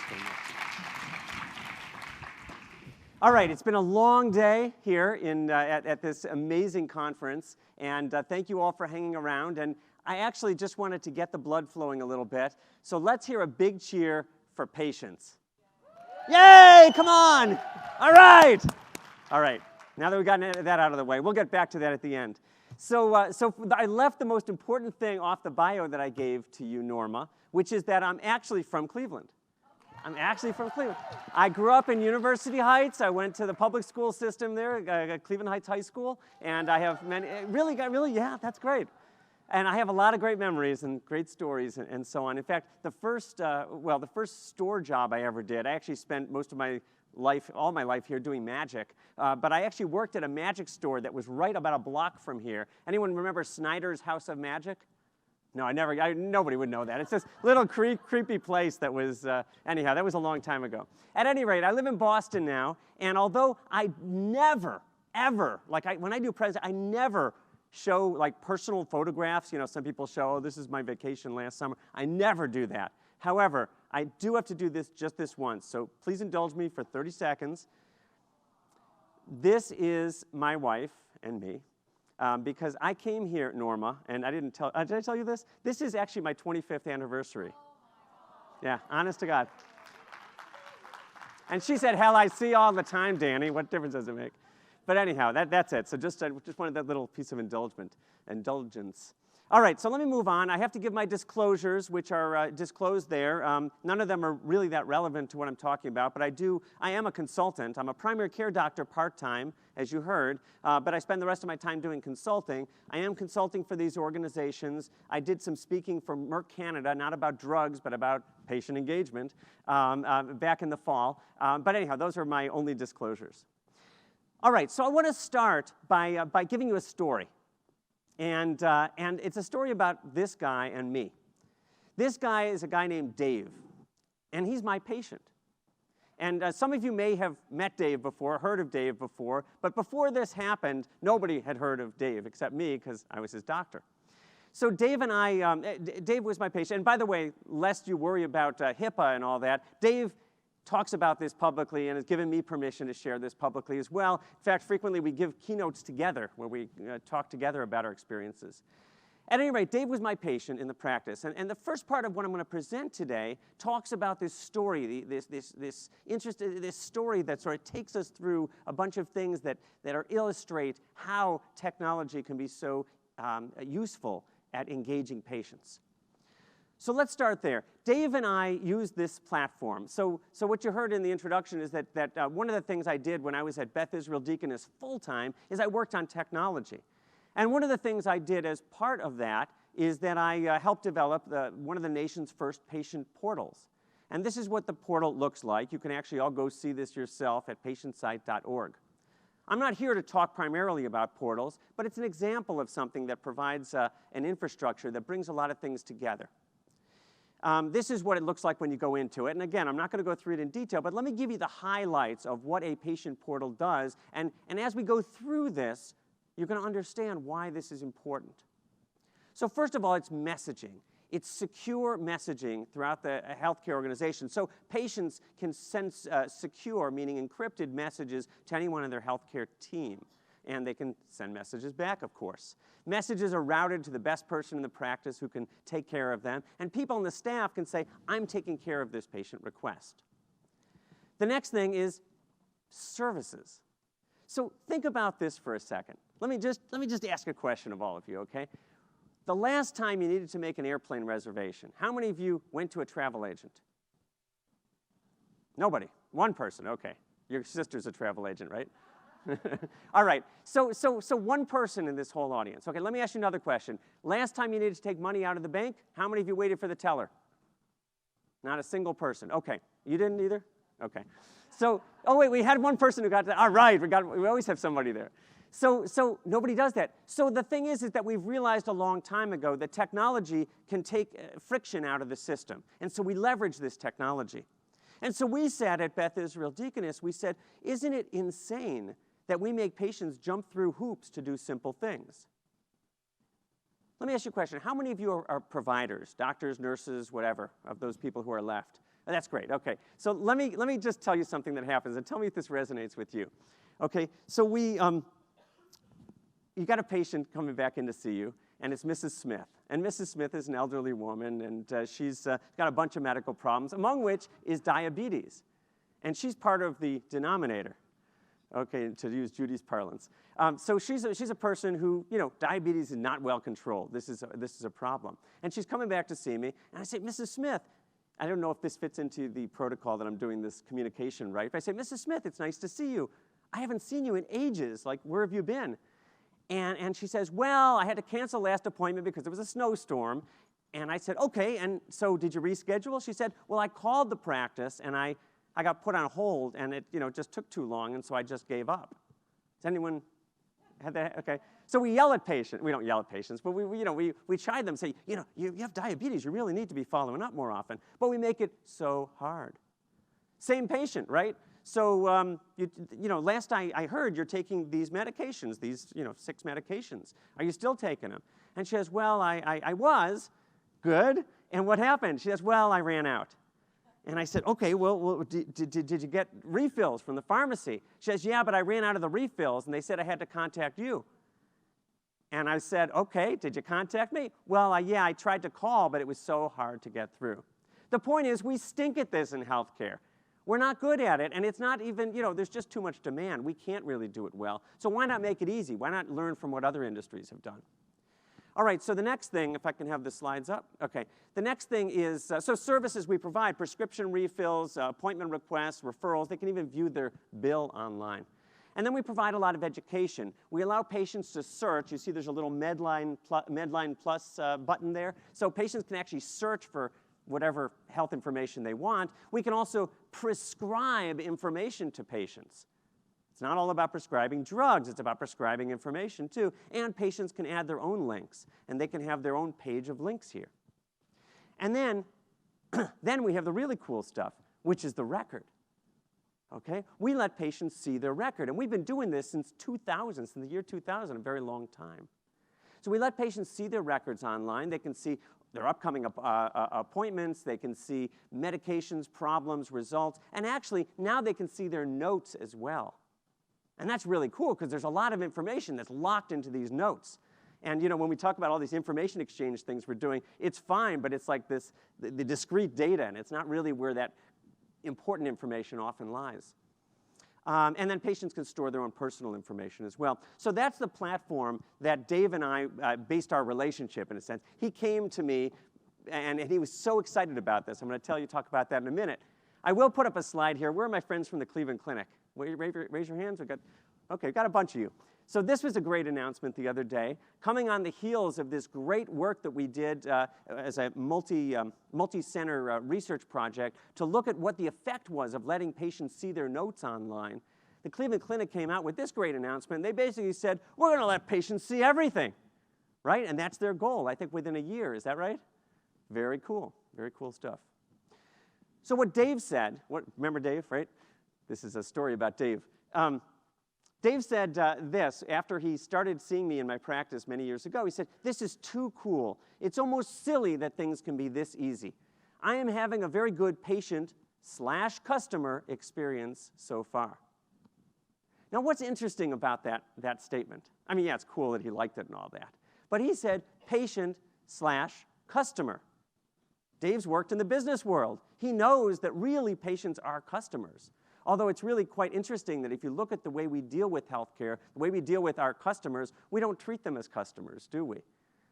very much. All right, it's been a long day here at this amazing conference, and thank you all for hanging around. And I actually just wanted to get the blood flowing a little bit, so let's hear a big cheer for patience. Yay, come on! All right! All right, now that we've gotten that out of the way, we'll get back to that at the end. So I left the most important thing off the bio that I gave to you, Norma, which is that I'm actually from Cleveland. I'm actually from Cleveland. I grew up in University Heights. I went to the public school system there, Cleveland Heights High School, and I have many, yeah, that's great. And I have a lot of great memories and great stories and so on. In fact, the first store job I ever did, I actually spent most of my life, all my life here doing magic, but I actually worked at a magic store that was right about a block from here. Anyone remember Snyder's House of Magic? No, nobody would know that. It's this little creepy place that was, anyhow, that was a long time ago. At any rate, I live in Boston now, and although I never, ever, when I do presents, I never show like personal photographs. You know, some people show, oh, this is my vacation last summer. I never do that. However, I do have to do this just this once, so please indulge me for 30 seconds. This is my wife and me. Because I came here, Norma, and I didn't tell, did I tell you this? This is actually my 25th anniversary. Yeah, honest to God. And she said, hell, I see all the time, Danny. What difference does it make? But anyhow, that's it. So I just wanted that little piece of indulgence. All right, so let me move on. I have to give my disclosures, which are disclosed there. None of them are really that relevant to what I'm talking about, but I am a consultant. I'm a primary care doctor part-time, as you heard, but I spend the rest of my time doing consulting. I am consulting for these organizations. I did some speaking for Merck Canada, not about drugs, but about patient engagement, back in the fall. But anyhow, those are my only disclosures. All right, so I want to start by giving you a story. And it's a story about this guy and me. This guy is a guy named Dave, and he's my patient. And some of you may have met Dave before, heard of Dave before, but before this happened, nobody had heard of Dave except me because I was his doctor. So Dave and Dave was my patient. And by the way, lest you worry about HIPAA and all that, Dave talks about this publicly and has given me permission to share this publicly as well. In fact, frequently we give keynotes together where we talk together about our experiences. At any rate, Dave was my patient in the practice, and the first part of what I'm going to present today talks about this story, this story that sort of takes us through a bunch of things that illustrate how technology can be so useful at engaging patients. So let's start there. Dave and I use this platform. So what you heard in the introduction is that one of the things I did when I was at Beth Israel Deaconess full-time is I worked on technology. And one of the things I did as part of that is that I helped develop one of the nation's first patient portals. And this is what the portal looks like. You can actually all go see this yourself at patientsite.org. I'm not here to talk primarily about portals, but it's an example of something that provides an infrastructure that brings a lot of things together. This is what it looks like when you go into it. And again, I'm not going to go through it in detail, but let me give you the highlights of what a patient portal does. And as we go through this, you're going to understand why this is important. So first of all, it's messaging. It's secure messaging throughout the healthcare organization. So patients can send secure, meaning encrypted messages to anyone in their healthcare team. And they can send messages back, of course. Messages are routed to the best person in the practice who can take care of them. And people on the staff can say, I'm taking care of this patient request. The next thing is services. So think about this for a second. Let me just ask a question of all of you, okay? The last time you needed to make an airplane reservation, how many of you went to a travel agent? Nobody. One person, okay. Your sister's a travel agent, right? All right, so one person in this whole audience. Okay, let me ask you another question. Last time you needed to take money out of the bank, how many of you waited for the teller? Not a single person. Okay, you didn't either? Okay. So, oh wait, we had one person who got that. All right, we always have somebody there. So nobody does that. So the thing is that we've realized a long time ago that technology can take friction out of the system. And so we leverage this technology. And so we said at Beth Israel Deaconess, we said, isn't it insane that we make patients jump through hoops to do simple things? Let me ask you a question. How many of you are providers, doctors, nurses, whatever, of those people who are left? Oh, that's great. Okay. So let me just tell you something that happens, and tell me if this resonates with you. Okay. So you got a patient coming back in to see you, and it's Mrs. Smith. And Mrs. Smith is an elderly woman, and she's got a bunch of medical problems, among which is diabetes. And she's part of the denominator, okay, to use Judy's parlance. So she's a person who, diabetes is not well controlled. This is a problem. And she's coming back to see me, and I say, Mrs. Smith, I don't know if this fits into the protocol that I'm doing this communication right, but I say, Mrs. Smith, it's nice to see you. I haven't seen you in ages. Like, where have you been? And she says, well, I had to cancel last appointment because there was a snowstorm. And I said, okay, and so did you reschedule? She said, well, I called the practice, and I got put on hold, and it just took too long, and so I just gave up. Does anyone have that? Okay. So we yell at patients. We don't yell at patients, but we chide them, say, you have diabetes. You really need to be following up more often. But we make it so hard. Same patient, right? So, last I heard you're taking these medications, these, 6 medications. Are you still taking them? And she says, well, I was. Good. And what happened? She says, well, I ran out. And I said, okay, well did you get refills from the pharmacy? She says, yeah, but I ran out of the refills, and they said I had to contact you. And I said, okay, did you contact me? Well, yeah, I tried to call, but it was so hard to get through. The point is, we stink at this in healthcare. We're not good at it, and it's not even, there's just too much demand. We can't really do it well. So why not make it easy? Why not learn from what other industries have done? All right, so the next thing, if I can have the slides up. Okay, the next thing is, so services we provide, prescription refills, appointment requests, referrals. They can even view their bill online. And then we provide a lot of education. We allow patients to search. You see there's a little Medline Plus button there. So patients can actually search for whatever health information they want. We can also prescribe information to patients. It's not all about prescribing drugs. It's about prescribing information, too. And patients can add their own links, and they can have their own page of links here. And then we have the really cool stuff, which is the record. Okay? We let patients see their record, and we've been doing this since 2000, since the year 2000, a very long time. So we let patients see their records online. They can see their upcoming appointments. They can see medications, problems, results. And actually, now they can see their notes as well. And that's really cool because there's a lot of information that's locked into these notes. And when we talk about all these information exchange things we're doing, it's fine, but it's like the discrete data, and it's not really where that important information often lies. And then patients can store their own personal information as well. So that's the platform that Dave and I based our relationship, in a sense. He came to me, and he was so excited about this. I'm going to talk about that in a minute. I will put up a slide here. Where are my friends from the Cleveland Clinic? Raise your hands. We've got a bunch of you. So this was a great announcement the other day, coming on the heels of this great work that we did as a multi-center research project to look at what the effect was of letting patients see their notes online. The Cleveland Clinic came out with this great announcement. They basically said, we're going to let patients see everything, right? And that's their goal, I think, within a year. Is that right? Very cool stuff. So what Dave said, remember Dave, right? This is a story about Dave. Dave said this after he started seeing me in my practice many years ago. He said, this is too cool. It's almost silly that things can be this easy. I am having a very good patient/customer experience so far. Now, what's interesting about that statement? I mean, yeah, it's cool that he liked it and all that. But he said patient/customer. Dave's worked in the business world. He knows that really patients are customers. Although it's really quite interesting that if you look at the way we deal with healthcare, the way we deal with our customers, we don't treat them as customers, do we?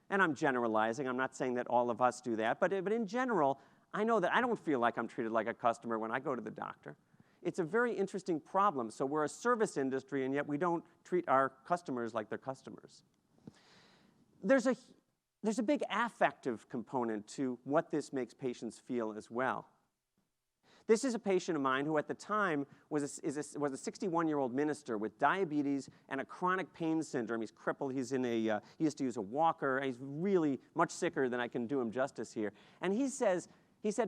And I'm generalizing. I'm not saying that all of us do that. But in general, I know that I don't feel like I'm treated like a customer when I go to the doctor. It's a very interesting problem. So we're a service industry, and yet we don't treat our customers like they're customers. There's a big affective component to what this makes patients feel as well. This is a patient of mine who at the time was a 61-year-old minister with diabetes and a chronic pain syndrome. He's crippled. He used to use a walker. He's really much sicker than I can do him justice here. And he said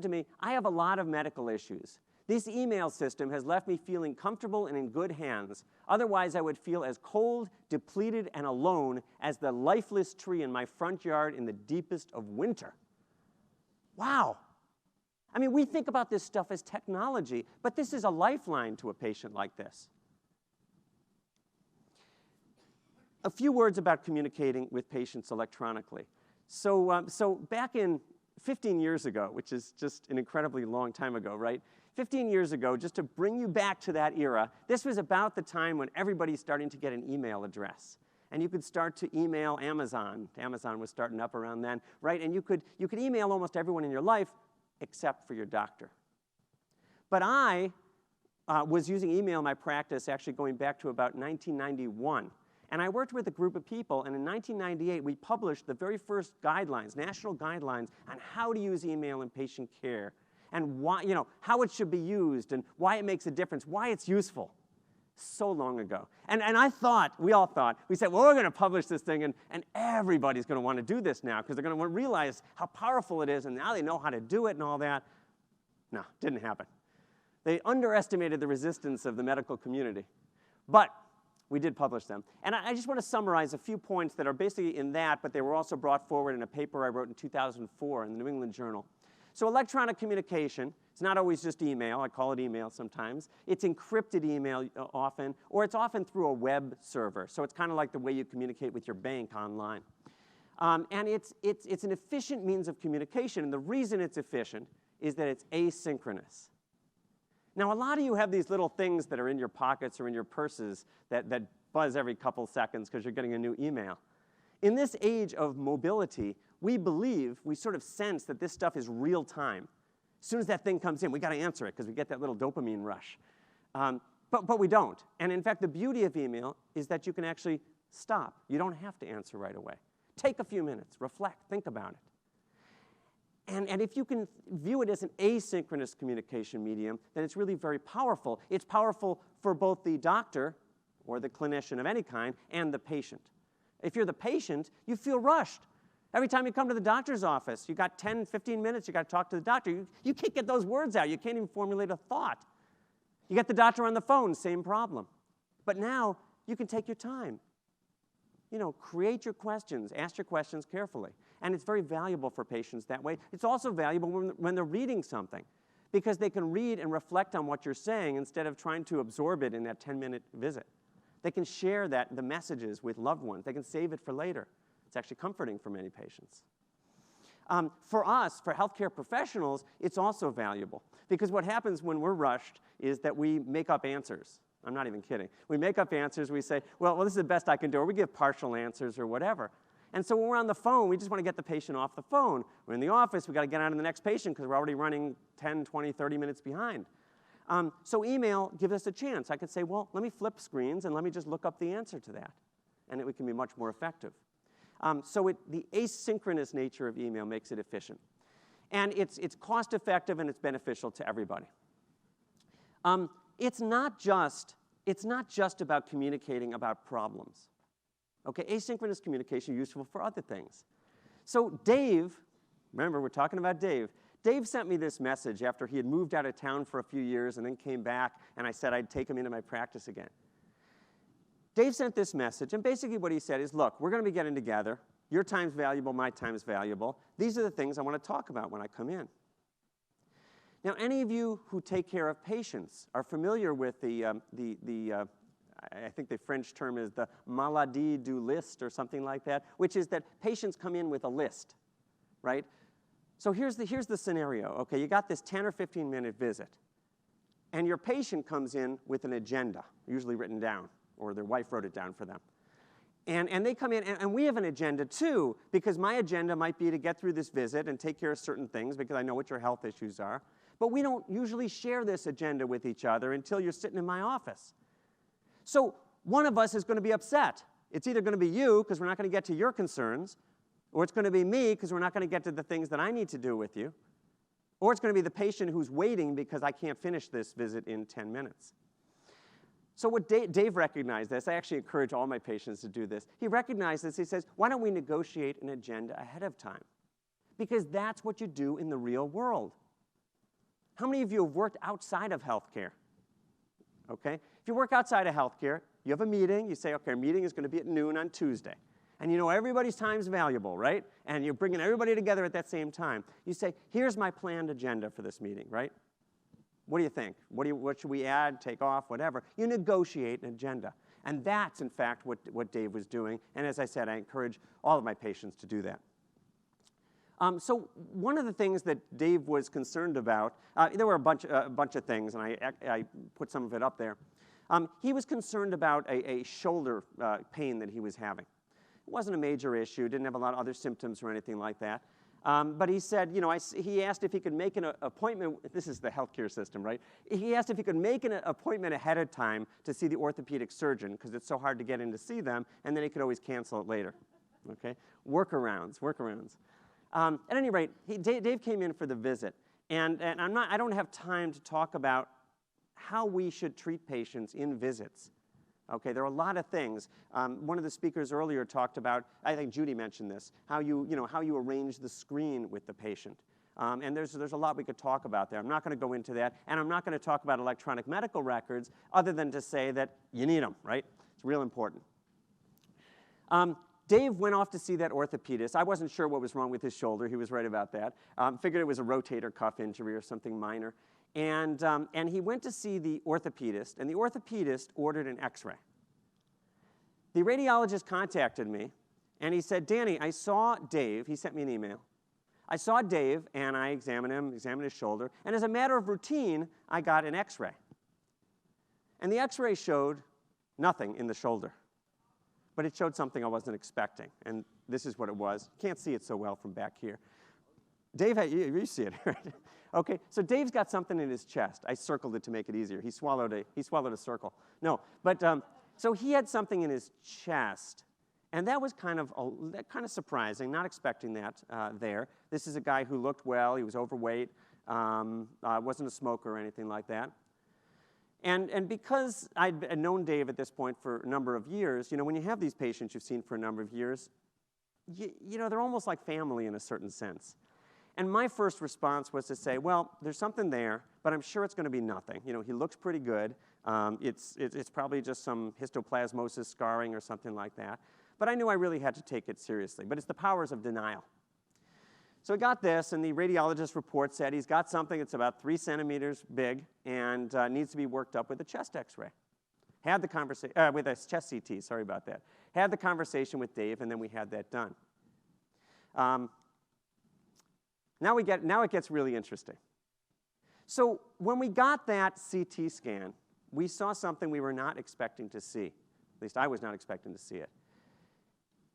to me, I have a lot of medical issues. This email system has left me feeling comfortable and in good hands. Otherwise, I would feel as cold, depleted, and alone as the lifeless tree in my front yard in the deepest of winter. Wow. I mean, we think about this stuff as technology, but this is a lifeline to a patient like this. A few words about communicating with patients electronically. So back in 15 years ago, which is just an incredibly long time ago, right? 15 years ago, just to bring you back to that era, this was about the time when everybody's starting to get an email address. And you could start to email Amazon. Amazon was starting up around then, right? And you could email almost everyone in your life except for your doctor. But I was using email in my practice actually going back to about 1991. And I worked with a group of people, and in 1998, we published the very first guidelines, national guidelines, on how to use email in patient care, and why, how it should be used, and why it makes a difference, why it's useful. So long ago. And we all thought, we said, well, we're going to publish this thing, and everybody's going to want to do this now, because they're going to realize how powerful it is, and now they know how to do it and all that. No, didn't happen. They underestimated the resistance of the medical community. But we did publish them. And I just want to summarize a few points that are basically in that, but they were also brought forward in a paper I wrote in 2004 in the New England Journal. So electronic communication, it's not always just email. I call it email sometimes. It's encrypted email often, or it's often through a web server. So it's kind of like the way you communicate with your bank online. And it's an efficient means of communication, and the reason it's efficient is that it's asynchronous. Now, a lot of you have these little things that are in your pockets or in your purses that buzz every couple seconds because you're getting a new email. In this age of mobility, we sort of sense that this stuff is real time. As soon as that thing comes in, we got to answer it because we get that little dopamine rush. But we don't. And in fact, the beauty of email is that you can actually stop. You don't have to answer right away. Take a few minutes, reflect, think about it. And if you can view it as an asynchronous communication medium, then it's really very powerful. It's powerful for both the doctor, or the clinician of any kind, and the patient. If you're the patient, you feel rushed. Every time you come to the doctor's office, you got 10, 15 minutes, you got to talk to the doctor. You can't get those words out. You can't even formulate a thought. You get the doctor on the phone, same problem. But now, you can take your time. Create your questions, ask your questions carefully. And it's very valuable for patients that way. It's also valuable when they're reading something, because they can read and reflect on what you're saying instead of trying to absorb it in that 10-minute visit. They can share the messages with loved ones. They can save it for later. It's actually comforting for many patients. For us, for healthcare professionals, it's also valuable, because what happens when we're rushed is that we make up answers. I'm not even kidding. We make up answers. We say, well, this is the best I can do, or we give partial answers or whatever. And so when we're on the phone, we just want to get the patient off the phone. We're in the office, we've got to get on to the next patient because we're already running 10, 20, 30 minutes behind. So email gives us a chance. I could say, well, let me flip screens and let me just look up the answer to that. And it can be much more effective. The asynchronous nature of email makes it efficient. And it's cost effective and it's beneficial to everybody. It's not just about communicating about problems. Okay, asynchronous communication is useful for other things. So Dave, remember we're talking about Dave. Dave sent me this message after he had moved out of town for a few years and then came back, and I said I'd take him into my practice again. Dave sent this message, and basically what he said is, look, we're going to be getting together. Your time's valuable, my time's valuable. These are the things I want to talk about when I come in. Now, any of you who take care of patients are familiar with I think the French term is the maladie du list or something like that, which is that patients come in with a list, right? So here's the scenario. Okay, you got this 10 or 15-minute visit, and your patient comes in with an agenda, usually written down, or their wife wrote it down for them. And they come in, and we have an agenda too, because my agenda might be to get through this visit and take care of certain things because I know what your health issues are. But we don't usually share this agenda with each other until you're sitting in my office. So one of us is going to be upset. It's either going to be you, because we're not going to get to your concerns, or it's going to be me, because we're not going to get to the things that I need to do with you, or it's going to be the patient who's waiting because I can't finish this visit in 10 minutes. So what Dave recognized this. I actually encourage all my patients to do this. He recognized this. He says, why don't we negotiate an agenda ahead of time? Because that's what you do in the real world. How many of you have worked outside of healthcare? Okay? If you work outside of healthcare, you have a meeting, you say, okay, our meeting is going to be at noon on Tuesday. And you know everybody's time is valuable, right? And you're bringing everybody together at that same time. You say, here's my planned agenda for this meeting, right? What do you think? What should we add, take off, whatever? You negotiate an agenda. And that's, in fact, what Dave was doing. And as I said, I encourage all of my patients to do that. So one of the things that Dave was concerned about, there were a bunch of things, and I put some of it up there. He was concerned about a shoulder pain that he was having. It wasn't a major issue, didn't have a lot of other symptoms or anything like that. But he said, you know, he asked if he could make an appointment. This is the healthcare system, right? He asked if he could make an appointment ahead of time to see the orthopedic surgeon, because it's so hard to get in to see them, and then he could always cancel it later. Okay? Workarounds. At any rate, Dave came in for the visit, and I don't have time to talk about how we should treat patients in visits. Okay, there are a lot of things. One of the speakers earlier talked about, I think Judy mentioned this, how you arrange the screen with the patient. And there's a lot we could talk about there. I'm not going to go into that, and I'm not going to talk about electronic medical records other than to say that you need them, right? It's real important. Dave went off to see that orthopedist. I wasn't sure what was wrong with his shoulder. He was right about that. Figured it was a rotator cuff injury or something minor. And he went to see the orthopedist, and the orthopedist ordered an x-ray. The radiologist contacted me, and he said, Danny, I saw Dave. He sent me an email. I saw Dave, and I examined him, examined his shoulder, and as a matter of routine, I got an x-ray. And the x-ray showed nothing in the shoulder, but it showed something I wasn't expecting, and this is what it was. Can't see it so well from back here. Dave, you see it, right? Okay, so Dave's got something in his chest. I circled it to make it easier. He swallowed a circle. No, but so he had something in his chest, and that was kind of surprising. Not expecting that there. This is a guy who looked well. He was overweight. Wasn't a smoker or anything like that. And because I'd known Dave at this point for a number of years, you know, when you have these patients you've seen for a number of years, you know, they're almost like family in a certain sense. And my first response was to say, well, there's something there, but I'm sure it's going to be nothing. You know, he looks pretty good. It's probably just some histoplasmosis scarring or something like that. But I knew I really had to take it seriously. But it's the powers of denial. So I got this, and the radiologist report said he's got something that's about 3 centimeters big and needs to be worked up with a chest x-ray. Had the conversation, with a chest CT, sorry about that. Had the conversation with Dave, and then we had that done. Now it gets really interesting. So when we got that CT scan, we saw something we were not expecting to see. At least I was not expecting to see it.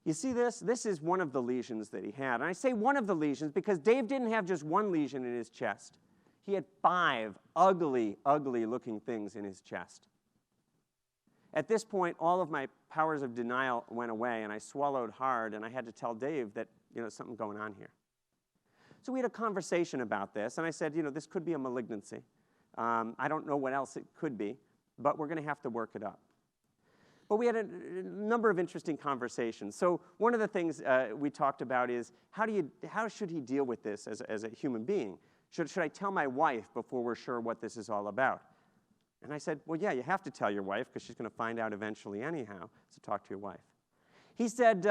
You see this? This is one of the lesions that he had. And I say one of the lesions because Dave didn't have just one lesion in his chest. He had 5 ugly, ugly looking things in his chest. At this point, all of my powers of denial went away, and I swallowed hard, and I had to tell Dave that, you know, something going on here. So we had a conversation about this, and I said, you know, this could be a malignancy. I don't know what else it could be, but we're going to have to work it up. But we had a number of interesting conversations. So one of the things we talked about is, how should he deal with this as a human being? Should I tell my wife before we're sure what this is all about? And I said, well, yeah, you have to tell your wife, because she's going to find out eventually anyhow, so talk to your wife. He said,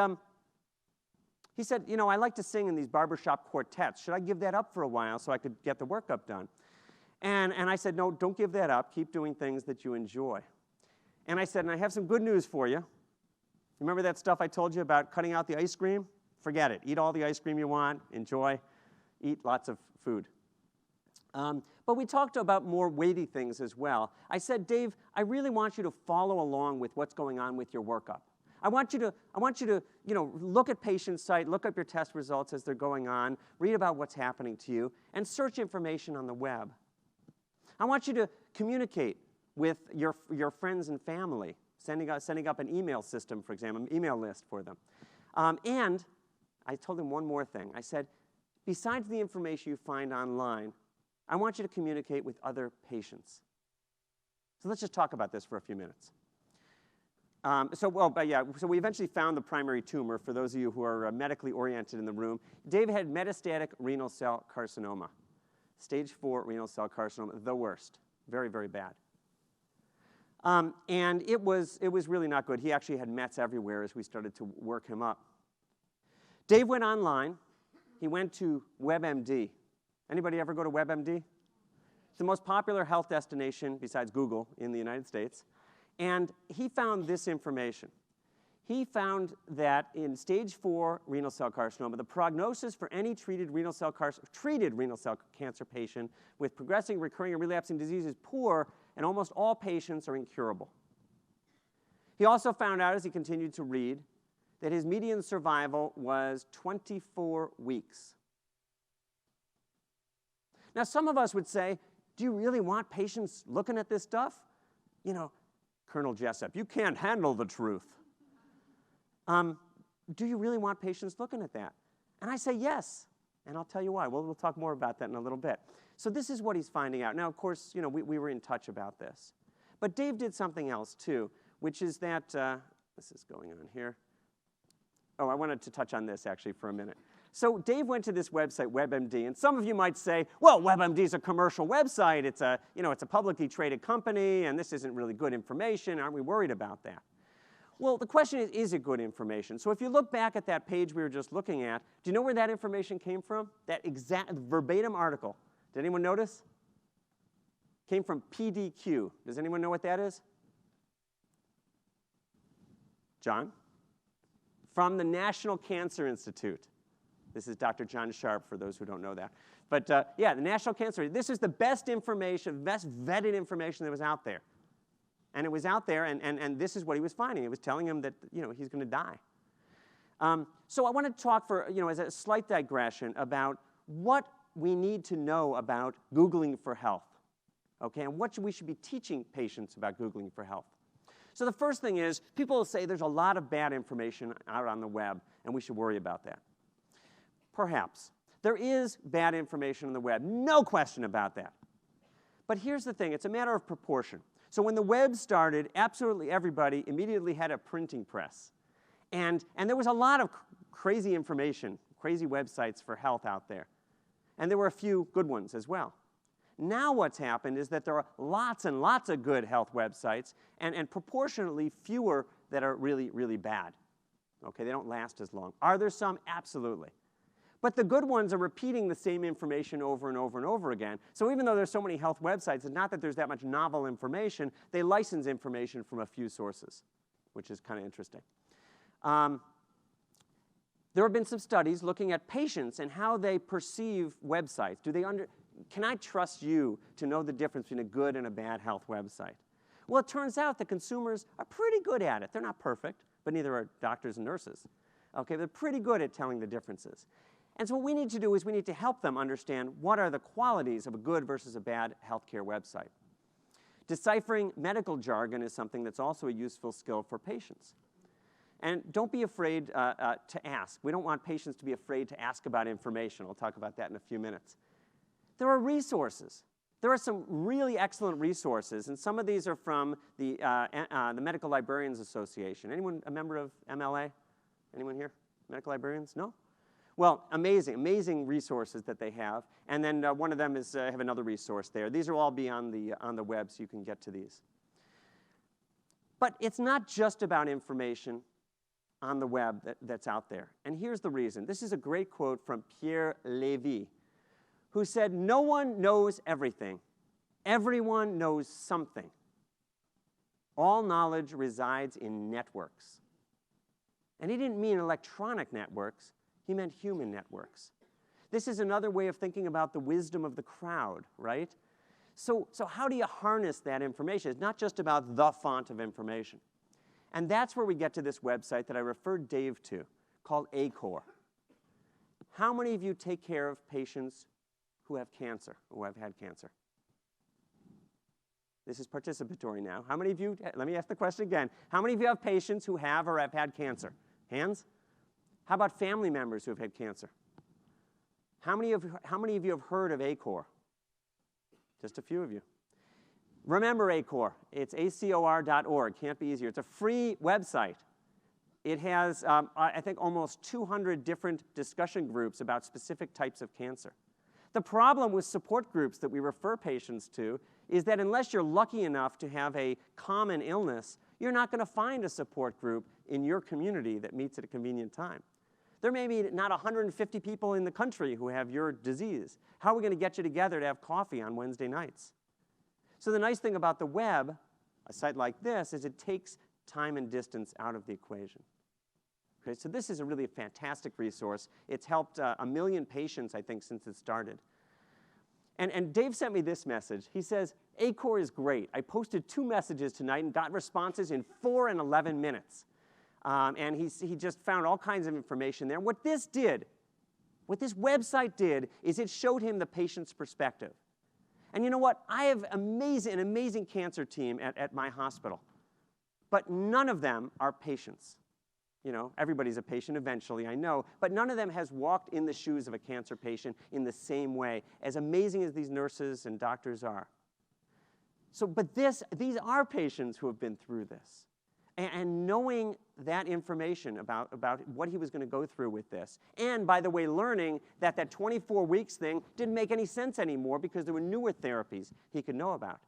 you know, I like to sing in these barbershop quartets. Should I give that up for a while so I could get the workup done? And I said, no, don't give that up. Keep doing things that you enjoy. And I said, and I have some good news for you. Remember that stuff I told you about cutting out the ice cream? Forget it. Eat all the ice cream you want. Enjoy. Eat lots of food. But we talked about more weighty things as well. I said, Dave, I really want you to follow along with what's going on with your workup. I want you to, you know, look at patient site, look up your test results as they're going on, read about what's happening to you, and search information on the web. I want you to communicate with your friends and family, sending up an email system, for example, an email list for them. And I told him one more thing. I said, besides the information you find online, I want you to communicate with other patients. So let's just talk about this for a few minutes. So we eventually found the primary tumor. For those of you who are medically oriented in the room, David had metastatic renal cell carcinoma. Stage 4 renal cell carcinoma, the worst. Very, very bad. And it was really not good. He actually had Mets everywhere as we started to work him up. Dave went online. He went to WebMD. Anybody ever go to WebMD? It's the most popular health destination besides Google in the United States. And he found this information. He found that in stage 4 renal cell carcinoma, the prognosis for any treated renal cell cancer patient with progressing, recurring, and relapsing disease is poor, and almost all patients are incurable. He also found out, as he continued to read, that his median survival was 24 weeks. Now, some of us would say, do you really want patients looking at this stuff? You know, Colonel Jessup, you can't handle the truth. Do you really want patients looking at that? And I say yes, and I'll tell you why. We'll talk more about that in a little bit. So this is what he's finding out. Now, of course, you know, we were in touch about this. But Dave did something else, too, which is that, this is going on here. Oh, I wanted to touch on this, actually, for a minute. So Dave went to this website, WebMD, and some of you might say, well, WebMD is a commercial website. It's a publicly traded company, and this isn't really good information. Aren't we worried about that? Well, the question is it good information? So if you look back at that page we were just looking at, do you know where that information came from? That exact verbatim article. Did anyone notice? Came from PDQ. Does anyone know what that is? John? From the National Cancer Institute. This is Dr. John Sharp, for those who don't know that. But yeah, the National Cancer Institute. This is the best information, best vetted information that was out there. And it was out there, and this is what he was finding. It was telling him that, you know, he's going to die. So I want to talk for, you know, as a slight digression about what we need to know about Googling for health, okay, and what we should be teaching patients about Googling for health. So the first thing is, people will say there's a lot of bad information out on the web, and we should worry about that. Perhaps. There is bad information on the web, no question about that. But here's the thing, it's a matter of proportion. So when the web started, absolutely everybody immediately had a printing press. And there was a lot of crazy information, crazy websites for health out there. And there were a few good ones as well. Now what's happened is that there are lots and lots of good health websites and proportionately fewer that are really, really bad. Okay, they don't last as long. Are there some? Absolutely. But the good ones are repeating the same information over and over and over again. So even though there's so many health websites, it's not that there's that much novel information. They license information from a few sources, which is kind of interesting. There have been some studies looking at patients and how they perceive websites. Can I trust you to know the difference between a good and a bad health website? Well, it turns out that consumers are pretty good at it. They're not perfect, but neither are doctors and nurses. Okay, they're pretty good at telling the differences. And so what we need to do is we need to help them understand what are the qualities of a good versus a bad healthcare website. Deciphering medical jargon is something that's also a useful skill for patients. And don't be afraid to ask. We don't want patients to be afraid to ask about information. I'll talk about that in a few minutes. There are resources. There are some really excellent resources, and some of these are from the Medical Librarians Association. Anyone a member of MLA? Anyone here? Medical librarians? No? Well, amazing resources that they have. And then one of them is have another resource there. These will all be on the web, so you can get to these. But it's not just about information on the web that's out there. And here's the reason. This is a great quote from Pierre Lévy, who said, "No one knows everything. Everyone knows something. All knowledge resides in networks." And he didn't mean electronic networks. He meant human networks. This is another way of thinking about the wisdom of the crowd, right? So how do you harness that information? It's not just about the font of information. And that's where we get to this website that I referred Dave to, called ACOR. How many of you take care of patients who have cancer, who have had cancer? This is participatory now. How many of you, let me ask the question again. How many of you have patients who have or have had cancer? Hands? How about family members who have had cancer? How many of you have heard of ACOR? Just a few of you. Remember ACOR. It's acor.org. Can't be easier. It's a free website. It has, I think, almost 200 different discussion groups about specific types of cancer. The problem with support groups that we refer patients to is that unless you're lucky enough to have a common illness, you're not going to find a support group in your community that meets at a convenient time. There may be not 150 people in the country who have your disease. How are we going to get you together to have coffee on Wednesday nights? So the nice thing about the web, a site like this, is it takes time and distance out of the equation. Okay, so this is a really fantastic resource. It's helped 1 million patients, I think, since it started. And Dave sent me this message. He says, ACOR is great. I posted 2 messages tonight and got responses in 4 and 11 minutes. And he just found all kinds of information there. What this website did, is it showed him the patient's perspective. And you know what? I have an amazing cancer team at my hospital. But none of them are patients. You know, everybody's a patient eventually, I know, but none of them has walked in the shoes of a cancer patient in the same way, as amazing as these nurses and doctors are. So, but these are patients who have been through this. And knowing that information about what he was going to go through with this, and by the way, learning that 24 weeks thing didn't make any sense anymore because there were newer therapies he could know about.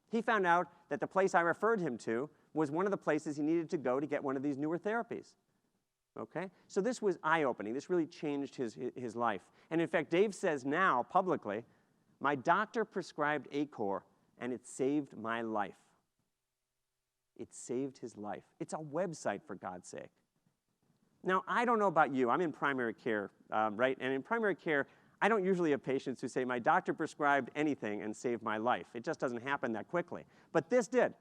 He found out that the place I referred him to was one of the places he needed to go to get one of these newer therapies. Okay? So this was eye-opening. This really changed his life. And in fact, Dave says now, publicly, my doctor prescribed ACOR, and it saved my life. It saved his life. It's a website, for God's sake. Now, I don't know about you. I'm in primary care, right? And in primary care, I don't usually have patients who say, my doctor prescribed anything and saved my life. It just doesn't happen that quickly. But this did.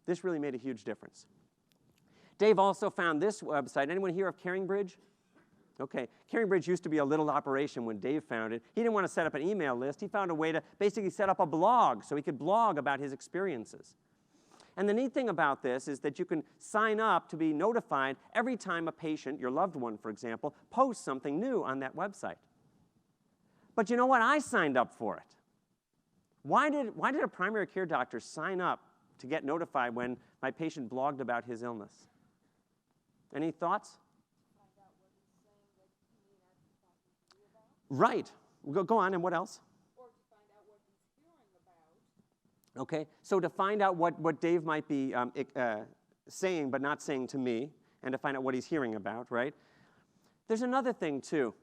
This really made a huge difference. Dave also found this website. Anyone hear of CaringBridge? Okay, CaringBridge used to be a little operation when Dave found it. He didn't want to set up an email list. He found a way to basically set up a blog so he could blog about his experiences. And the neat thing about this is that you can sign up to be notified every time a patient, your loved one, for example, posts something new on that website. But you know what? I signed up for it. Why did a primary care doctor sign up to get notified when my patient blogged about his illness? Any thoughts? Find out what he's saying that he may not be talking to you about. Right. Go on, and what else? Or to find out what he's hearing about. Okay, so to find out what Dave might be saying but not saying to me, and to find out what he's hearing about, right? There's another thing, too.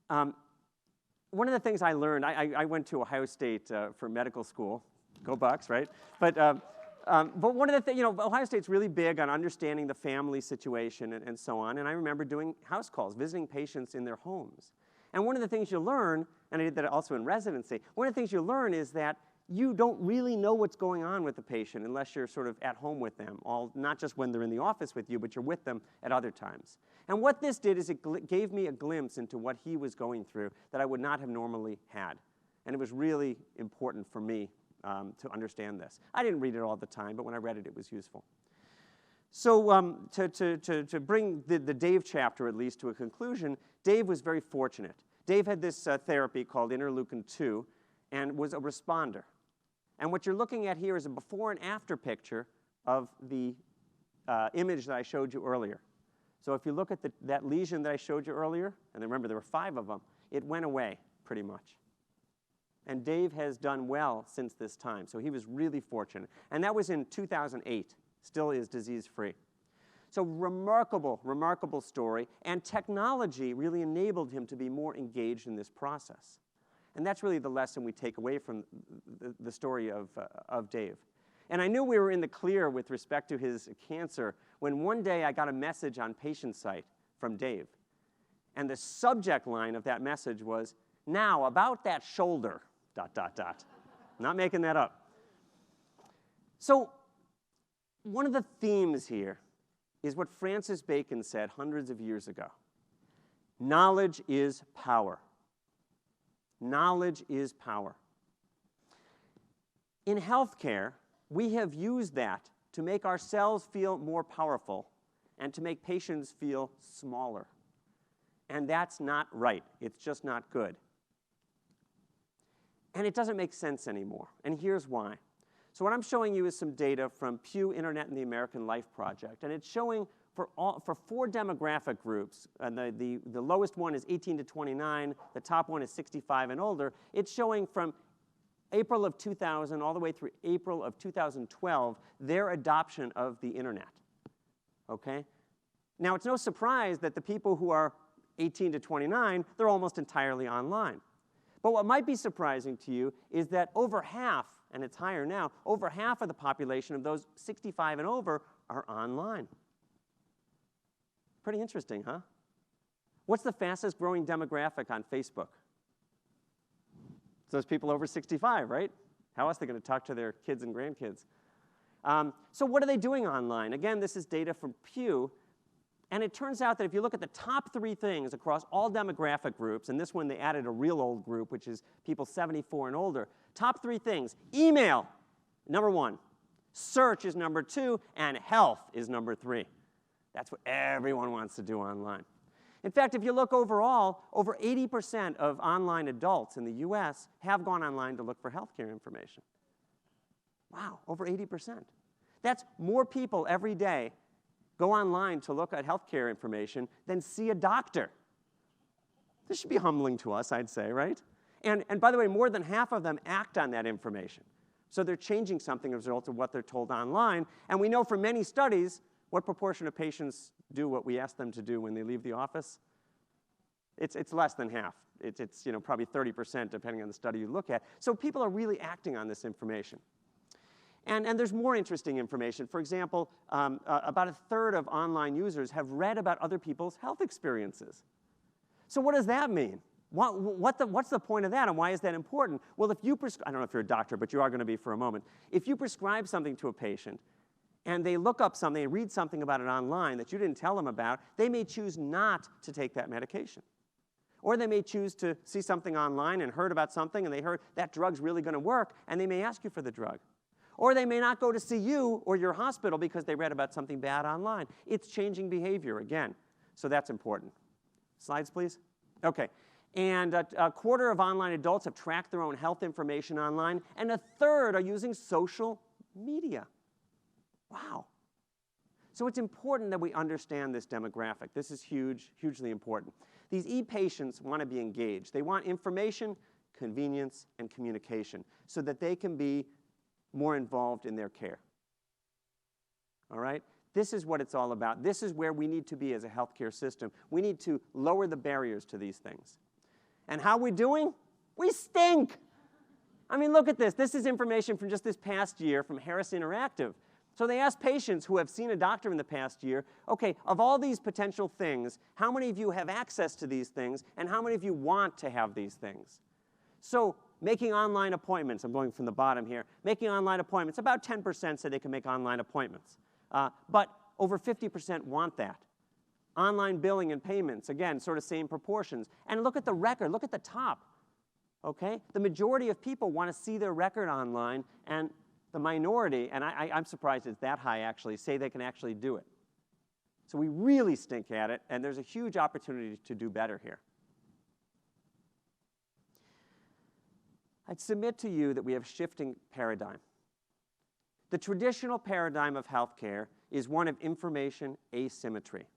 One of the things I learned, I went to Ohio State for medical school. Go Bucks, right? But one of the things, Ohio State's really big on understanding the family situation and so on. And I remember doing house calls, visiting patients in their homes. And one of the things you learn, and I did that also in residency, one of the things you learn is that you don't really know what's going on with the patient unless you're sort of at home with them, not just when they're in the office with you, but you're with them at other times. And what this did is it gave me a glimpse into what he was going through that I would not have normally had. And it was really important for me to understand this. I didn't read it all the time, but when I read it, it was useful. So to bring the Dave chapter, at least, to a conclusion, Dave was very fortunate. Dave had this therapy called interleukin-2 and was a responder. And what you're looking at here is a before and after picture of the image that I showed you earlier. So if you look at that lesion that I showed you earlier, and remember there were 5 of them, it went away pretty much. And Dave has done well since this time, so he was really fortunate. And that was in 2008, still is disease-free. So remarkable, remarkable story, and technology really enabled him to be more engaged in this process. And that's really the lesson we take away from the story of Dave. And I knew we were in the clear with respect to his cancer when one day I got a message on patient site from Dave. And the subject line of that message was, now about that shoulder, ... Not making that up. So one of the themes here is what Francis Bacon said hundreds of years ago. Knowledge is power. Knowledge is power. In healthcare, we have used that to make ourselves feel more powerful and to make patients feel smaller. And that's not right. It's just not good. And it doesn't make sense anymore. And here's why. So what I'm showing you is some data from Pew Internet and the American Life Project. And it's showing for 4 demographic groups, and the lowest one is 18 to 29, the top one is 65 and older, it's showing from April of 2000 all the way through April of 2012, their adoption of the internet, okay? Now, it's no surprise that the people who are 18 to 29, they're almost entirely online. But what might be surprising to you is that over half, and it's higher now, over half of the population of those 65 and over are online. Pretty interesting, huh? What's the fastest growing demographic on Facebook? It's those people over 65, right? How else are they going to talk to their kids and grandkids? So what are they doing online? Again, this is data from Pew. And it turns out that if you look at the top 3 things across all demographic groups, and this one they added a real old group, which is people 74 and older, top 3 things: email, number 1, search is number 2, and health is number 3. That's what everyone wants to do online. In fact, if you look overall, over 80% of online adults in the US have gone online to look for healthcare information. Wow, over 80%. That's more people every day go online to look at healthcare information than see a doctor. This should be humbling to us, I'd say, right? And by the way, more than half of them act on that information. So they're changing something as a result of what they're told online. And we know from many studies what proportion of patients do what we ask them to do when they leave the office. It's less than half. It's probably 30% depending on the study you look at. So people are really acting on this information. And there's more interesting information. For example, about 1/3 of online users have read about other people's health experiences. So what does that mean? What's the point of that, and why is that important? Well, if you I don't know if you're a doctor, but you are going to be for a moment. If you prescribe something to a patient, and they look up something, they read something about it online that you didn't tell them about, they may choose not to take that medication. Or they may choose to see something online and heard about something, and they heard that drug's really going to work, and they may ask you for the drug. Or they may not go to see you or your hospital because they read about something bad online. It's changing behavior again. So that's important. Slides, please. Okay. And a quarter of online adults have tracked their own health information online, and 1/3 are using social media. Wow. So it's important that we understand this demographic. This is huge, hugely important. These e-patients want to be engaged. They want information, convenience, and communication so that they can be more involved in their care. All right? This is what it's all about. This is where we need to be as a healthcare system. We need to lower the barriers to these things. And how are we doing? We stink. I mean, look at this. This is information from just this past year from Harris Interactive. So they asked patients who have seen a doctor in the past year, okay, of all these potential things, how many of you have access to these things, and how many of you want to have these things? So making online appointments, I'm going from the bottom here, making online appointments, about 10% say they can make online appointments. But over 50% want that. Online billing and payments, again, sort of same proportions. And look at the record, look at the top, okay? The majority of people want to see their record online, and the minority, and I'm surprised it's that high actually, say they can actually do it. So we really stink at it, and there's a huge opportunity to do better here. I'd submit to you that we have a shifting paradigm. The traditional paradigm of healthcare is one of information asymmetry,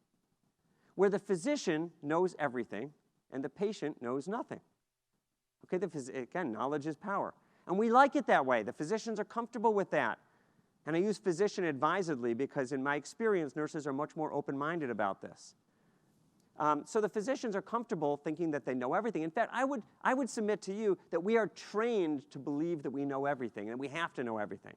where the physician knows everything and the patient knows nothing. Okay, again, knowledge is power. And we like it that way. The physicians are comfortable with that. And I use physician advisedly because in my experience, nurses are much more open-minded about this. So the physicians are comfortable thinking that they know everything. In fact, I would submit to you that we are trained to believe that we know everything, and we have to know everything.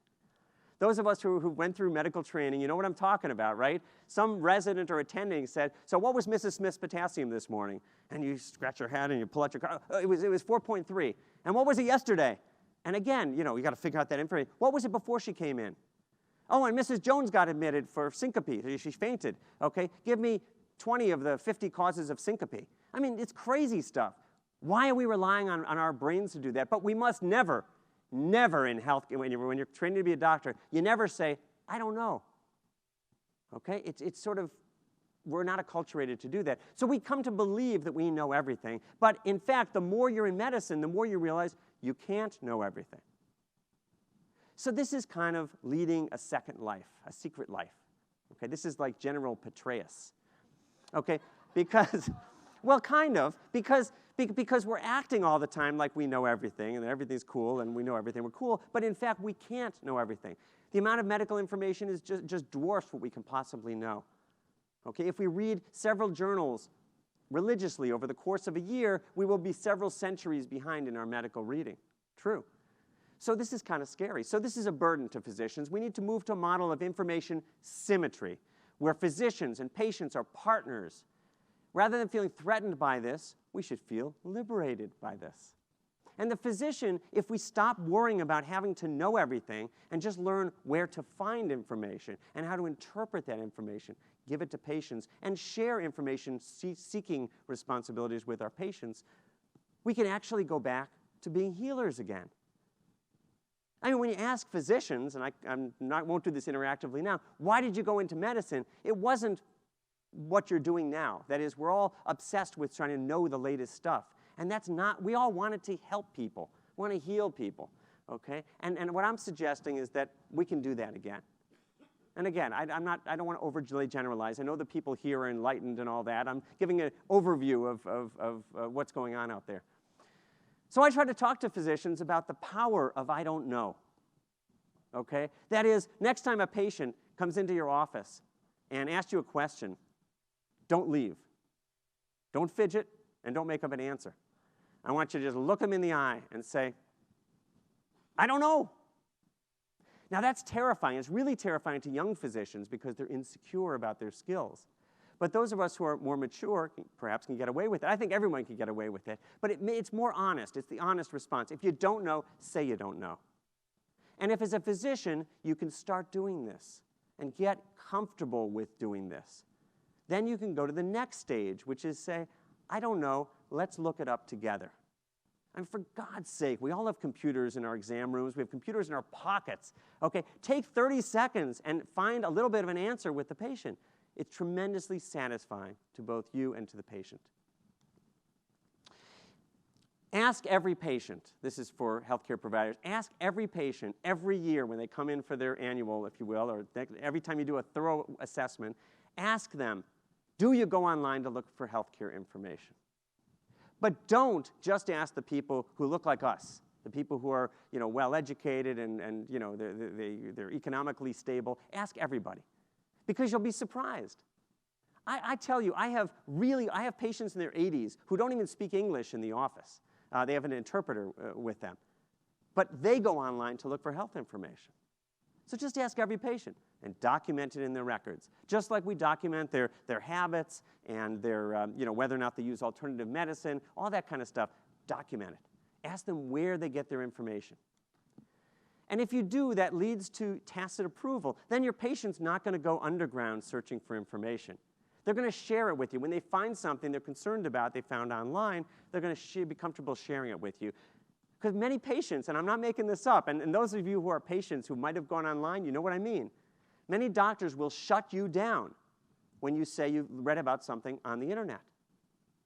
Those of us who went through medical training, you know what I'm talking about, right? Some resident or attending said, so what was Mrs. Smith's potassium this morning? And you scratch your head and you pull out your card. It was 4.3. And what was it yesterday? And again, you got to figure out that information. What was it before she came in? Oh, and Mrs. Jones got admitted for syncope. She fainted. Okay, give me 20 of the 50 causes of syncope. I mean, it's crazy stuff. Why are we relying on our brains to do that? But we must never in health, when you're trained to be a doctor, you never say, I don't know. Okay? It's sort of, we're not acculturated to do that. So we come to believe that we know everything. But in fact, the more you're in medicine, the more you realize you can't know everything. So this is kind of leading a second life, a secret life. Okay, this is like General Petraeus. Okay, because, well, kind of, because we're acting all the time like we know everything and everything's cool and we know everything, we're cool, but in fact we can't know everything. The amount of medical information is just dwarfs what we can possibly know. Okay, if we read several journals religiously over the course of a year, we will be several centuries behind in our medical reading. True. So this is kind of scary. So this is a burden to physicians. We need to move to a model of information symmetry, where physicians and patients are partners. Rather than feeling threatened by this, we should feel liberated by this. And the physician, if we stop worrying about having to know everything and just learn where to find information and how to interpret that information, give it to patients, and share information seeking responsibilities with our patients, we can actually go back to being healers again. I mean, when you ask physicians, and I won't do this interactively now, why did you go into medicine? It wasn't what you're doing now. That is, we're all obsessed with trying to know the latest stuff. And that's not, we all wanted to help people, want to heal people, okay? And what I'm suggesting is that we can do that again. And again, I don't want to overly generalize. I know the people here are enlightened and all that. I'm giving an overview of what's going on out there. So I try to talk to physicians about the power of I don't know, okay? That is, next time a patient comes into your office and asks you a question, don't leave. Don't fidget, and don't make up an answer. I want you to just look them in the eye and say, I don't know. Now that's terrifying. It's really terrifying to young physicians because they're insecure about their skills. But those of us who are more mature perhaps can get away with it. I think everyone can get away with it. But it's more honest. It's the honest response. If you don't know, say you don't know. And if as a physician, you can start doing this and get comfortable with doing this, then you can go to the next stage, which is say, I don't know, let's look it up together. And for God's sake, we all have computers in our exam rooms. We have computers in our pockets. Okay, take 30 seconds and find a little bit of an answer with the patient. It's tremendously satisfying to both you and to the patient. Ask every patient, this is for healthcare providers, ask every patient every year when they come in for their annual, if you will, or every time you do a thorough assessment, ask them, do you go online to look for healthcare information? But don't just ask the people who look like us, the people who are well-educated and they're economically stable. Ask everybody, because you'll be surprised. I tell you, I have patients in their 80s who don't even speak English in the office. They have an interpreter with them. But they go online to look for health information. So just ask every patient and document it in their records, just like we document their habits and their, whether or not they use alternative medicine, all that kind of stuff. Document it. Ask them where they get their information. And if you do, that leads to tacit approval. Then your patient's not going to go underground searching for information. They're going to share it with you. When they find something they're concerned about, they found online, they're going to be comfortable sharing it with you. Because many patients, and I'm not making this up, and those of you who are patients who might have gone online, you know what I mean. Many doctors will shut you down when you say you read about something on the internet.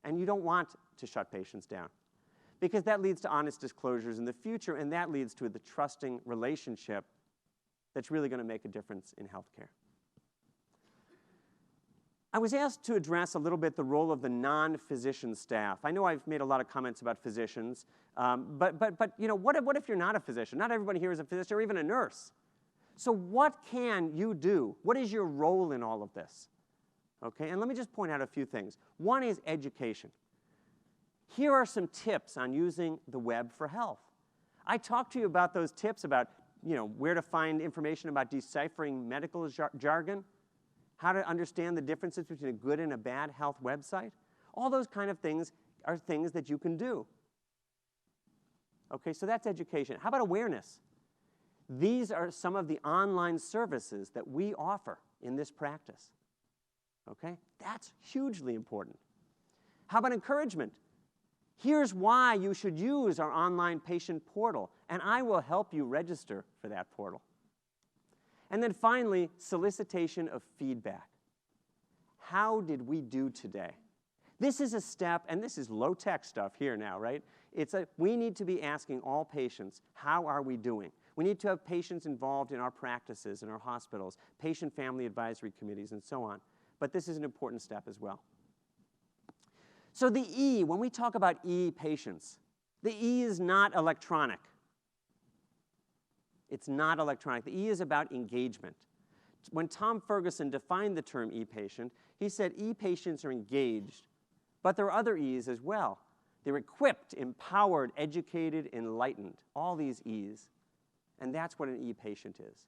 And you don't want to shut patients down, because that leads to honest disclosures in the future, and that leads to the trusting relationship that's really going to make a difference in healthcare. I was asked to address a little bit the role of the non-physician staff. I know I've made a lot of comments about physicians, but what if you're not a physician? Not everybody here is a physician or even a nurse. So what can you do? What is your role in all of this? Okay, and let me just point out a few things. One is education. Here are some tips on using the web for health. I talked to you about those tips about where to find information about deciphering medical jargon, how to understand the differences between a good and a bad health website. All those kind of things are things that you can do. Okay, so that's education. How about awareness? These are some of the online services that we offer in this practice. Okay, that's hugely important. How about encouragement? Here's why you should use our online patient portal, and I will help you register for that portal. And then finally, solicitation of feedback. How did we do today? This is a step, and this is low-tech stuff here now, right? We need to be asking all patients, how are we doing? We need to have patients involved in our practices, in our hospitals, patient-family advisory committees, and so on. But this is an important step as well. So the E, when we talk about E patients, the E is not electronic. It's not electronic. The E is about engagement. When Tom Ferguson defined the term e-patient, he said e-patients are engaged, but there are other E's as well. They're equipped, empowered, educated, enlightened, all these E's. And that's what an e-patient is.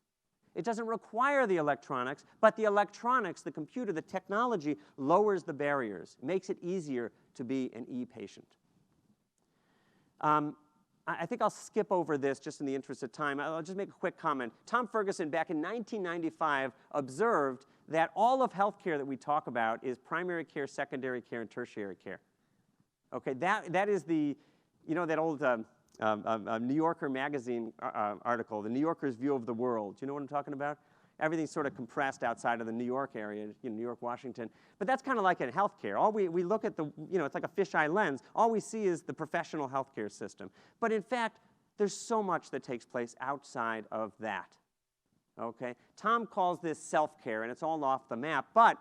It doesn't require the electronics, but the electronics, the computer, the technology lowers the barriers, makes it easier to be an e-patient. I think I'll skip over this just in the interest of time. I'll just make a quick comment. Tom Ferguson, back in 1995, observed that all of healthcare that we talk about is primary care, secondary care, and tertiary care. Okay, that is the, you know, that old New Yorker magazine article, The New Yorker's View of the World. Do you know what I'm talking about? Everything's sort of compressed outside of the New York area, you know, New York, Washington. But that's kind of like in healthcare. All we look at the, you know, it's like a fisheye lens. All we see is the professional healthcare system. But in fact, there's so much that takes place outside of that. Okay? Tom calls this self-care, and it's all off the map. But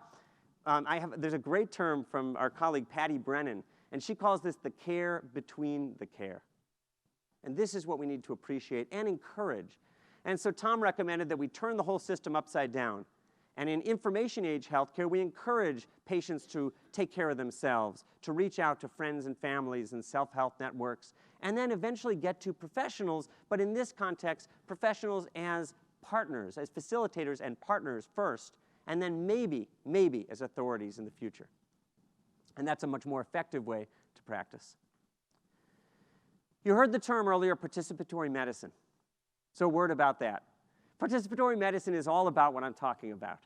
there's a great term from our colleague Patty Brennan, and she calls this the care between the care. And this is what we need to appreciate and encourage. And so Tom recommended that we turn the whole system upside down. And in information age healthcare, we encourage patients to take care of themselves, to reach out to friends and families and self-help networks, and then eventually get to professionals, but in this context, professionals as partners, as facilitators and partners first, and then maybe as authorities in the future. And that's a much more effective way to practice. You heard the term earlier, participatory medicine. So a word about that. Participatory medicine is all about what I'm talking about,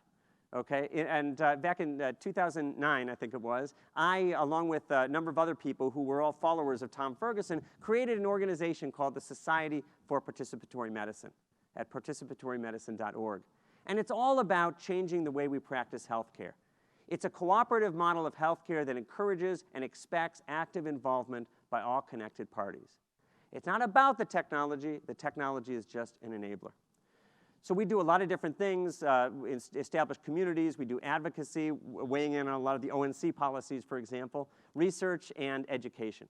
okay? And back in 2009, I think it was, I, along with a number of other people who were all followers of Tom Ferguson, created an organization called the Society for Participatory Medicine at participatorymedicine.org. And it's all about changing the way we practice healthcare. It's a cooperative model of healthcare that encourages and expects active involvement by all connected parties. It's not about the technology is just an enabler. So we do a lot of different things, establish communities, we do advocacy, weighing in on a lot of the ONC policies, for example, research and education.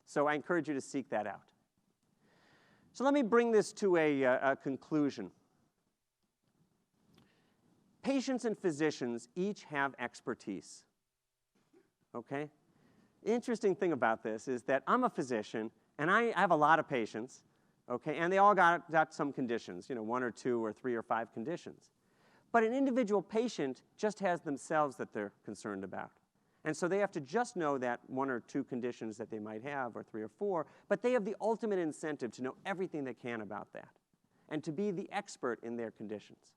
So I encourage you to seek that out. So let me bring this to a conclusion. Patients and physicians each have expertise, okay? The interesting thing about this is that I'm a physician, and I have a lot of patients, okay, and they all got some conditions, you know, 1 or 2 or 3 or 5 conditions. But an individual patient just has themselves that they're concerned about. And so they have to just know that 1 or 2 conditions that they might have, or 3 or 4, but they have the ultimate incentive to know everything they can about that and to be the expert in their conditions.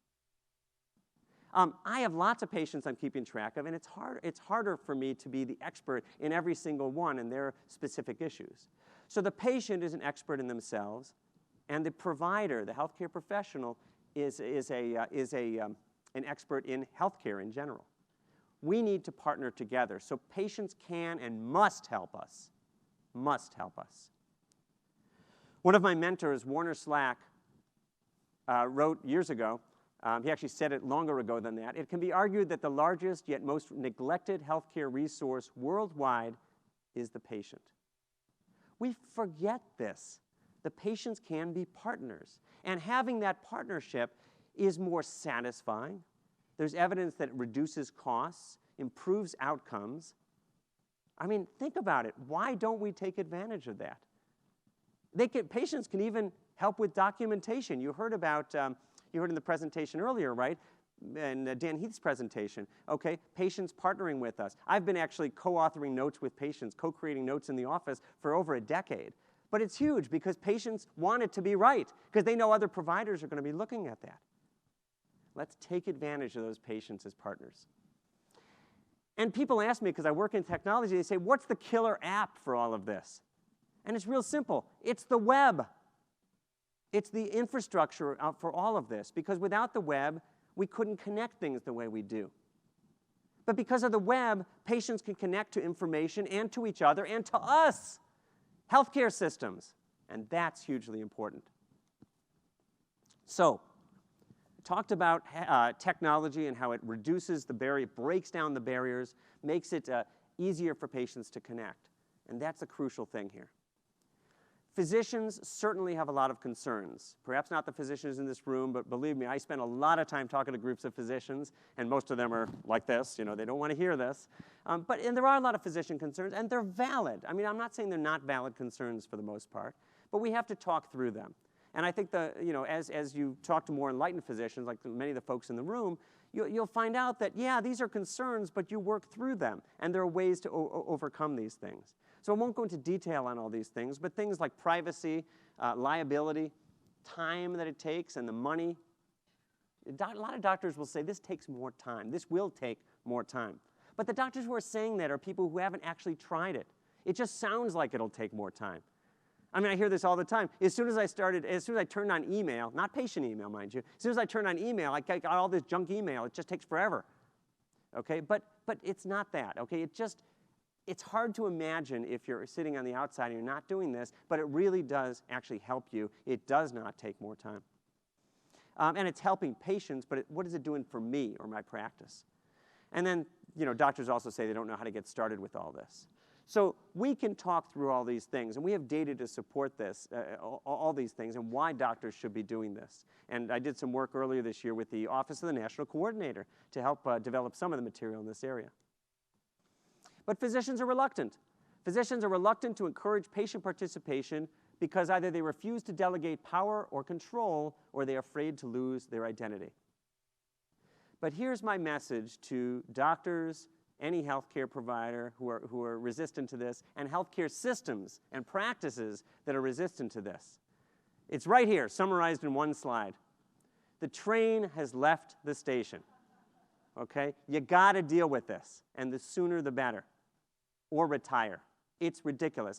I have lots of patients I'm keeping track of, and it's harder for me to be the expert in every single one and their specific issues. So the patient is an expert in themselves, and the provider, the healthcare professional, is an expert in healthcare in general. We need to partner together, so patients can and must help us, One of my mentors, Warner Slack, wrote years ago, he actually said it longer ago than that, it can be argued that the largest yet most neglected healthcare resource worldwide is the patient. We forget this. The patients can be partners, and having that partnership is more satisfying. There's evidence that it reduces costs, improves outcomes. I mean, think about it. Why don't we take advantage of that? Patients can even help with documentation. You heard about, you heard in the presentation earlier, right? And Dan Heath's presentation, okay, patients partnering with us. I've been actually co-authoring notes with patients, co-creating notes in the office for over a decade. But it's huge because patients want it to be right because they know other providers are going to be looking at that. Let's take advantage of those patients as partners. And people ask me, because I work in technology, they say, what's the killer app for all of this? And it's real simple. It's the web. It's the infrastructure for all of this, because without the web, we couldn't connect things the way we do. But because of the web, patients can connect to information and to each other and to us, healthcare systems, and that's hugely important. So, talked about technology and how it reduces the barrier, breaks down the barriers, makes it easier for patients to connect. And that's a crucial thing here. Physicians certainly have a lot of concerns. Perhaps not the physicians in this room, but believe me, I spend a lot of time talking to groups of physicians, and most of them are like this. You know, they don't want to hear this. And there are a lot of physician concerns, and they're valid. I mean, I'm not saying they're not valid concerns for the most part, but we have to talk through them. And I think as you talk to more enlightened physicians, like many of the folks in the room, you'll find out that, yeah, these are concerns, but you work through them, and there are ways to overcome these things. So I won't go into detail on all these things, but things like privacy, liability, time that it takes, and the money. A lot of doctors will say this takes more time. This will take more time. But the doctors who are saying that are people who haven't actually tried it. It just sounds like it'll take more time. I mean, I hear this all the time. As soon as I turned on email, not patient email, mind you, as soon as I turned on email, I got all this junk email. It just takes forever. Okay, but it's not that. Okay, it's hard to imagine if you're sitting on the outside and you're not doing this, but it really does actually help you. It does not take more time. And it's helping patients, but what is it doing for me or my practice? And then, doctors also say they don't know how to get started with all this. So we can talk through all these things, and we have data to support this, all these things, and why doctors should be doing this. And I did some work earlier this year with the Office of the National Coordinator to help develop some of the material in this area. But physicians are reluctant. Physicians are reluctant to encourage patient participation because either they refuse to delegate power or control, or they're afraid to lose their identity. But here's my message to doctors, any healthcare provider who are resistant to this, and healthcare systems and practices that are resistant to this. It's right here, summarized in one slide. The train has left the station. Okay? You got to deal with this, and the sooner the better. Or retire. It's ridiculous.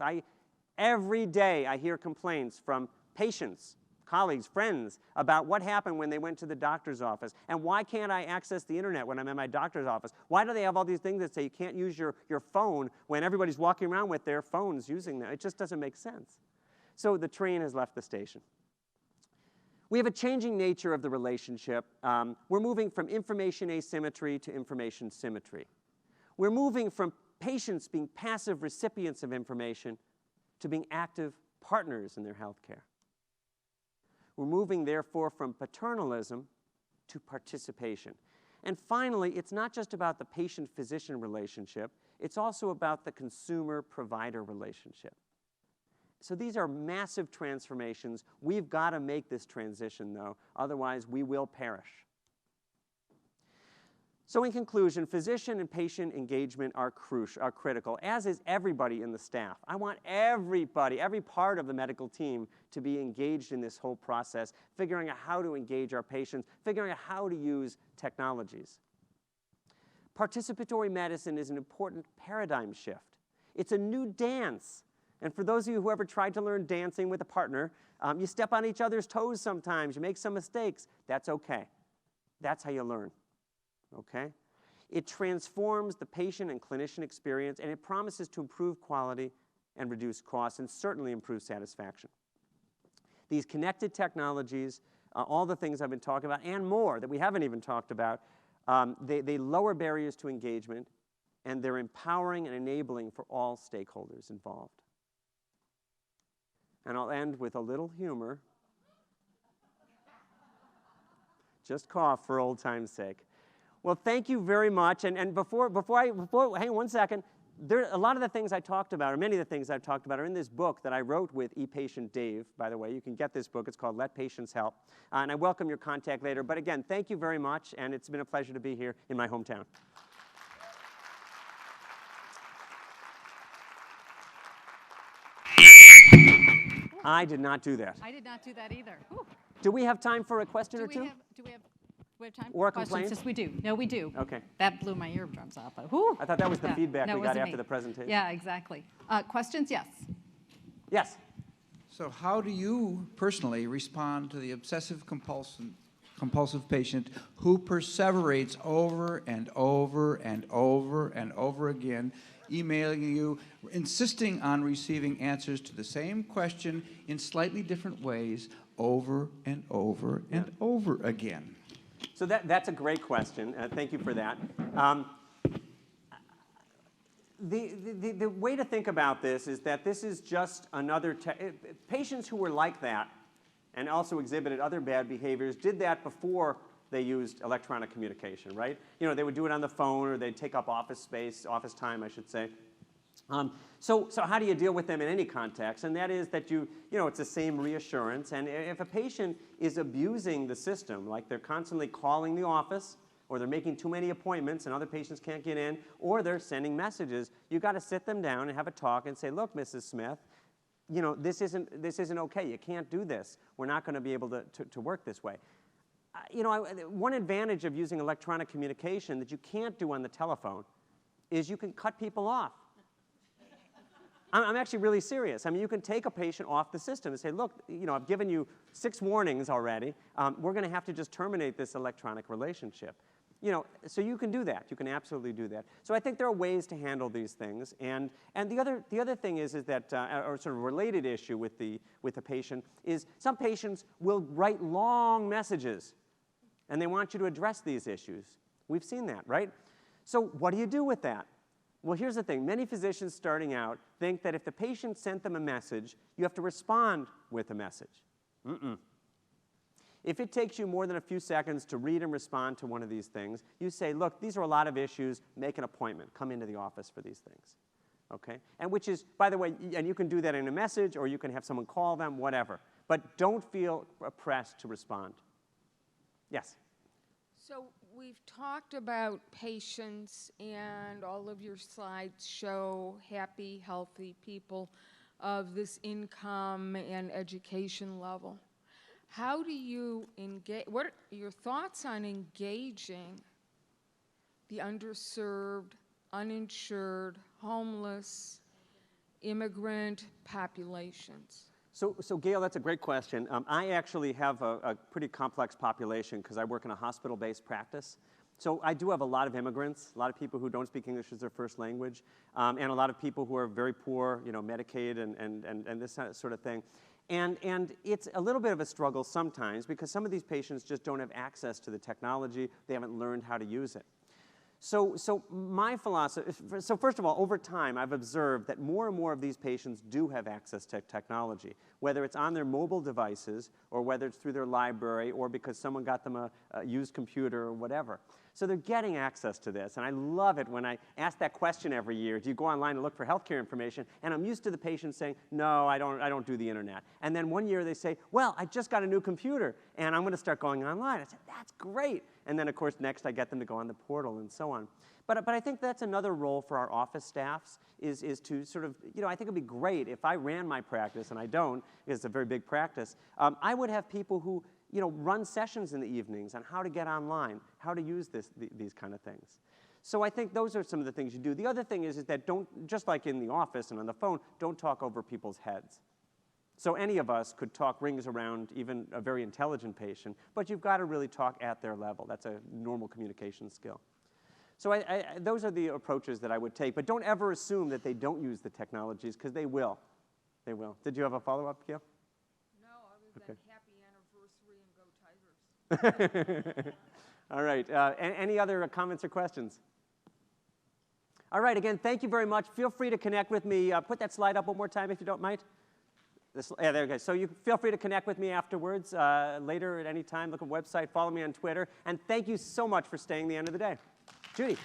Every day I hear complaints from patients, colleagues, friends about what happened when they went to the doctor's office, and why can't I access the internet when I'm in my doctor's office? Why do they have all these things that say you can't use your phone when everybody's walking around with their phones using them? It just doesn't make sense. So the train has left the station. We have a changing nature of the relationship. We're moving from information asymmetry to information symmetry. We're moving from patients being passive recipients of information to being active partners in their health care. We're moving, therefore, from paternalism to participation. And finally, it's not just about the patient-physician relationship, it's also about the consumer-provider relationship. So these are massive transformations. We've got to make this transition, though, otherwise we will perish. So in conclusion, physician and patient engagement are critical, as is everybody in the staff. I want everybody, every part of the medical team to be engaged in this whole process, figuring out how to engage our patients, figuring out how to use technologies. Participatory medicine is an important paradigm shift. It's a new dance. And for those of you who ever tried to learn dancing with a partner, you step on each other's toes sometimes, you make some mistakes. That's okay. That's how you learn. Okay? It transforms the patient and clinician experience, and it promises to improve quality and reduce costs, and certainly improve satisfaction. These connected technologies, all the things I've been talking about, and more that we haven't even talked about, they lower barriers to engagement, and they're empowering and enabling for all stakeholders involved. And I'll end with a little humor. Just cough for old time's sake. Well, thank you very much. And before hang on one second. A lot of the things I talked about, or many of the things I've talked about, are in this book that I wrote with e-patient Dave, by the way. You can get this book. It's called Let Patients Help. And I welcome your contact later. But again, thank you very much, and it's been a pleasure to be here in my hometown. I did not do that. I did not do that either. Whew. Do we have time for a question or two? Do we have time Or a for questions? complaint? Yes, we do. No, we do. Okay. That blew my eardrums off. Whew. I thought that was the Yeah. feedback No, we it got wasn't after me. the presentation. Yeah, exactly. Questions? Yes. Yes. So how do you personally respond to the obsessive-compulsive patient who perseverates over and over and over and over again, emailing you, insisting on receiving answers to the same question in slightly different ways over and over and over again? So that's a great question. Thank you for that. The way to think about this is that this is just another, patients who were like that and also exhibited other bad behaviors did that before they used electronic communication, right? You know, they would do it on the phone or they'd take up office space, office time, I should say. So how do you deal with them in any context? And that is that you know, it's the same reassurance. And if a patient is abusing the system, like they're constantly calling the office, or they're making too many appointments and other patients can't get in, or they're sending messages, you've got to sit them down and have a talk and say, look, Mrs. Smith, you know, this isn't okay. You can't do this. We're not going to be able to work this way. You know, one advantage of using electronic communication that you can't do on the telephone is you can cut people off. I'm actually really serious. I mean, you can take a patient off the system and say, look, you know, I've given you 6 warnings already. We're going to have to just terminate this electronic relationship. You know, so you can do that. You can absolutely do that. So I think there are ways to handle these things. And the other thing is that, or sort of related issue with the patient is some patients will write long messages and they want you to address these issues. We've seen that, right? So what do you do with that? Well, here's the thing. Many physicians starting out think that if the patient sent them a message, you have to respond with a message. If it takes you more than a few seconds to read and respond to one of these things, you say, look, these are a lot of issues. Make an appointment. Come into the office for these things. Okay? And which is, by the way, and you can do that in a message or you can have someone call them, whatever. But don't feel pressed to respond. Yes? So we've talked about patients, and all of your slides show happy, healthy people of this income and education level. How do you engage, what are your thoughts on engaging the underserved, uninsured, homeless, immigrant populations? So Gail, that's a great question. I actually have a pretty complex population because I work in a hospital-based practice. So I do have a lot of immigrants, a lot of people who don't speak English as their first language, and a lot of people who are very poor, you know, Medicaid and this sort of thing. And it's a little bit of a struggle sometimes because some of these patients just don't have access to the technology. They haven't learned how to use it. So my philosophy, so first of all, over time, I've observed that more and more of these patients do have access to technology, whether it's on their mobile devices or whether it's through their library or because someone got them a used computer or whatever. So they're getting access to this, and I love it when I ask that question every year, do you go online to look for healthcare information? And I'm used to the patient saying, no, I don't do the internet. And then one year they say, well, I just got a new computer, and I'm going to start going online. I said, that's great. And then, of course, next I get them to go on the portal and so on. But I think that's another role for our office staffs is to sort of, you know, I think it would be great if I ran my practice, and I don't, because it's a very big practice, I would have people who, you know, run sessions in the evenings on how to get online, how to use these kind of things. So I think those are some of the things you do. The other thing is that don't, just like in the office and on the phone, don't talk over people's heads. So any of us could talk rings around even a very intelligent patient, but you've got to really talk at their level. That's a normal communication skill. So those are the approaches that I would take, but don't ever assume that they don't use the technologies, because they will. They will. Did you have a follow-up, Gail? No, other than happy anniversary and go Tigers. All right. Any other comments or questions? All right. Again, thank you very much. Feel free to connect with me. Put that slide up one more time if you don't mind. Yeah, there you go. So you feel free to connect with me afterwards, later at any time. Look at the website. Follow me on Twitter. And thank you so much for staying the end of the day. Judy.